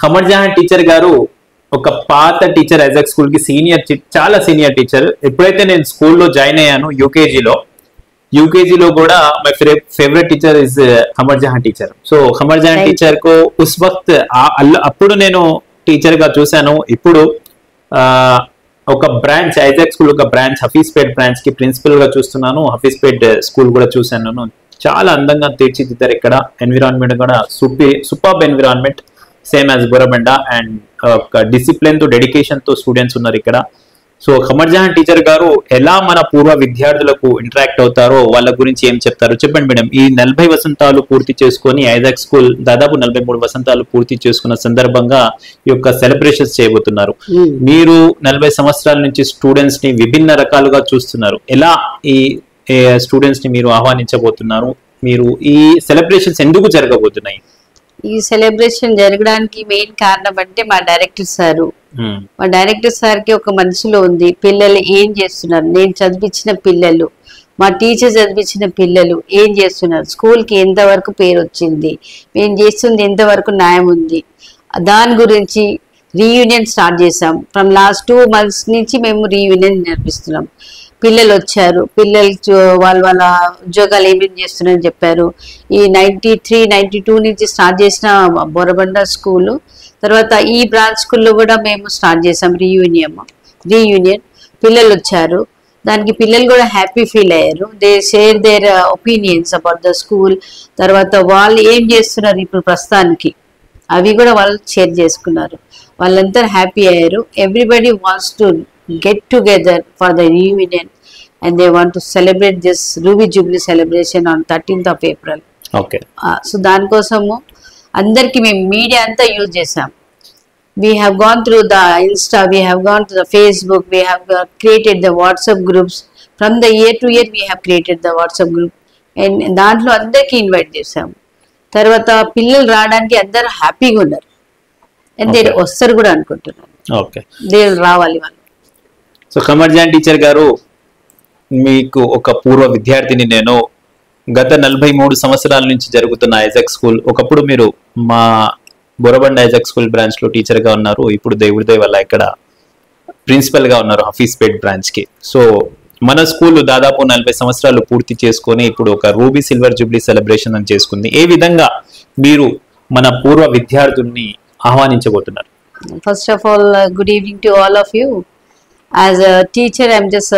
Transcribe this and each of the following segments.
Qamar Jahan teacher గారు ఒక పాత టీచర్ ఐజాక్ స్కూల్ కి చాలా సీనియర్ టీచర్. ఎప్పుడైతే నేను స్కూల్లో జాయిన్ అయ్యాను యూకేజీలో కూడా my favourite teacher is Qamar Jahan teacher. So Qamar Jahan teacher కు ఉస్ వక్త్ అప్పుడు నేను టీచర్ గా చూశాను. ఇప్పుడు ఒక బ్రాంచ్ ఐజాక్ స్కూల్ ఒక బ్రాంచ్ హఫీజ్పేట్ బ్రాంచ్ కి ప్రిన్సిపల్ గా చూస్తున్నాను. హఫీజ్పేట్ స్కూల్ కూడా చూశాను. చాలా అందంగా తీర్చిదిద్దారు. ఇక్కడ ఎన్విరాన్మెంట్ కూడా superb environment, same as Borabanda. And ఒక డిసిప్లిన్ తో డెడికేషన్ తో స్టూడెంట్స్ ఉన్నారు ఇక్కడ. సో ఖమర్ జహాన్ టీచర్ గారు ఎలా మన పూర్వ విద్యార్థులకు ఇంటరాక్ట్ అవుతారో వాళ్ళ గురించి ఏం చెప్తారు చెప్పండి మేడం. ఈ 40 వసంతాలు పూర్తి చేసుకొని ఐజాక్ స్కూల్ దాదాపు 43 వసంతాలు పూర్తి చేసుకున్న సందర్భంగా ఈ యొక్క సెలబ్రేషన్స్ చేయబోతున్నారు. మీరు 40 సంవత్సరాల నుంచి స్టూడెంట్స్ ని విభిన్న రకాలుగా చూస్తున్నారు. ఎలా ఈ స్టూడెంట్స్ ని మీరు ఆహ్వానించబోతున్నారు? మీరు ఈ సెలబ్రేషన్స్ ఎందుకు జరగబోతున్నాయి? ఈ సెలబ్రేషన్ జరగడానికి మెయిన్ కారణం అంటే మా డైరెక్టర్ సార్ కి ఒక మనసులో ఉంది, పిల్లలు ఏం చేస్తున్నారు, నేను చదివించిన పిల్లలు, మా టీచర్ చదివించిన పిల్లలు ఏం చేస్తున్నారు, స్కూల్ కి ఎంతవరకు పేరు వచ్చింది, మేము చేస్తుంది ఎంతవరకు న్యాయం ఉంది, దాని గురించి రీయూనియన్ స్టార్ట్ చేసాం. ఫ్రమ్ లాస్ట్ 2 months నుంచి మేము రీయూనియన్ నేర్పిస్తున్నాం. పిల్లలు వచ్చారు, పిల్లలు వాళ్ళ ఉద్యోగాలు ఏమేమి చేస్తున్నారని చెప్పారు. ఈ 93-92 నుంచి స్టార్ట్ చేసిన బోరబండ స్కూలు, తర్వాత ఈ బ్రాంచ్ స్కూల్లో కూడా మేము స్టార్ట్ చేసాం రీయూనియన్. పిల్లలు వచ్చారు, దానికి పిల్లలు కూడా హ్యాపీ ఫీల్ అయ్యారు. They share their opinions about the school. తర్వాత వాళ్ళు ఏం చేస్తున్నారు ఇప్పుడు ప్రస్తుతానికి అవి కూడా వాళ్ళు షేర్ చేసుకున్నారు. వాళ్ళంతా హ్యాపీ అయ్యారు. Everybody wants to get together for the reunion and they want to celebrate this Ruby Jubilee celebration on 13th of April. Okay. So దానికోసము అందరికి మేము మీడియా అంతా యూజ్ చేసాం. We have gone through the Insta, we have gone to the Facebook, we have created the WhatsApp groups. From the year to year we have created the WhatsApp group and దాంట్లో అందరికి invite చేసాం. తర్వాత పిల్లలు రావడానికి అందరూ హ్యాపీగా ఉన్నారు. And they వస్తారు కూడా అనుకుంటున్నారు. ఓకే, దే రావాలి వాళ్ళు. సో ఖమర్ జహాన్ టీచర్ గారు, మీకు ఒక పూర్వ విద్యార్థిని నేను. గత 43 సంవత్సరాల నుంచి జరుగుతున్న ఐజాక్ స్కూల్, ఒకప్పుడు మీరు మా బోరబండ ఐజాక్ స్కూల్ బ్రాంచ్ లో టీచర్ గా ఉన్నారు. ఇప్పుడు దేవుడి దయ వల్ల ఇక్కడ ప్రిన్సిపల్ గా ఉన్నారు హఫీజ్పేట్ బ్రాంచ్ కి. సో మన స్కూల్ దాదాపు 40 సంవత్సరాలు పూర్తి చేసుకొని ఇప్పుడు ఒక రూబీ సిల్వర్ జూబ్లీ సెలబ్రేషన్ అని చేసుకుంది. ఏ విధంగా మీరు మన పూర్వ విద్యార్థుల్ని ఆహ్వానించబోతున్నారు? First of all, good evening to all of you. As a teacher, I'm just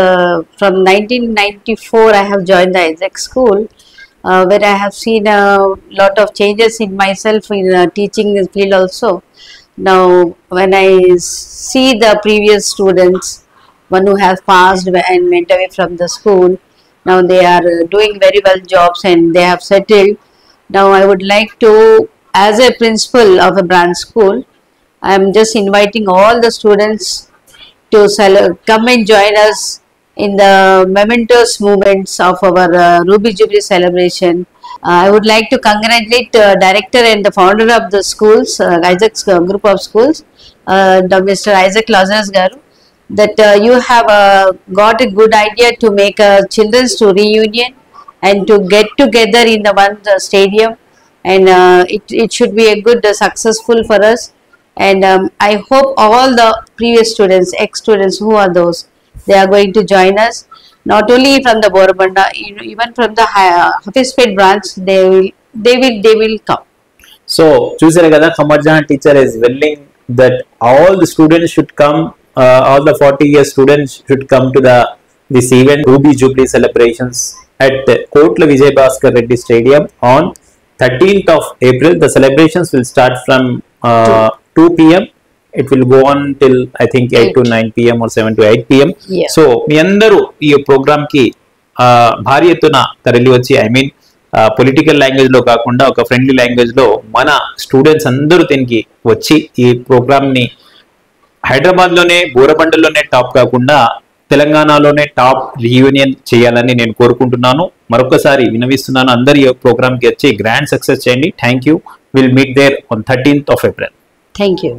from 1994 I have joined the Isaac School, where I have seen a lot of changes in myself in teaching field also. Now when I see the previous students, one who have passed and went away from the school, now they are doing very well jobs and they have settled. Now I would like to, as a principal of a branch school, I am just inviting all the students to come and join us in the momentous moments of our Ruby Jubilee celebration. I would like to congratulate director and the founder of the schools, Isaac's group of schools, Mr. Isaac Lazarus Garu, that you have got a good idea to make children's to reunion and to get together in the one stadium, and it should be a good successful for us. And I hope all the previous students, ex-students, who are those, they are going to join us. Not only from the Borabanda, even from the Hafizpet branch, they will come. So, చూసారు కదా, Qamar Jahan teacher is willing that all the students should come, all the 40-year students should come to this event, Ruby Jubilee celebrations at Kotla Vijay Bhaskar Reddy Stadium on 13th of April. The celebrations will start from 2 p.m. It will go on till I think 8 to 9 p.m. or 7 to 8 p.m. Yeah. So మీ అందరూ ఈ program కి భారీ ఎత్తున తరలి వచ్చి, I mean political language లో కాకుండా ఒక ఫ్రెండ్లీ లాంగ్వేజ్ లో మన స్టూడెంట్స్ అందరూ దీనికి వచ్చి ఈ ప్రోగ్రామ్ ని హైదరాబాద్ లోనే బోరబండలోనే టాప్ కాకుండా తెలంగాణలోనే టాప్ రీయూనియన్ చేయాలని నేను కోరుకుంటున్నాను. మరొకసారి వినవిస్తున్నాను, అందరు ఈ ప్రోగ్రామ్ కి వచ్చి గ్రాండ్ సక్సెస్ చేయండి. Thank you. Will meet there on 13th of April. Thank you.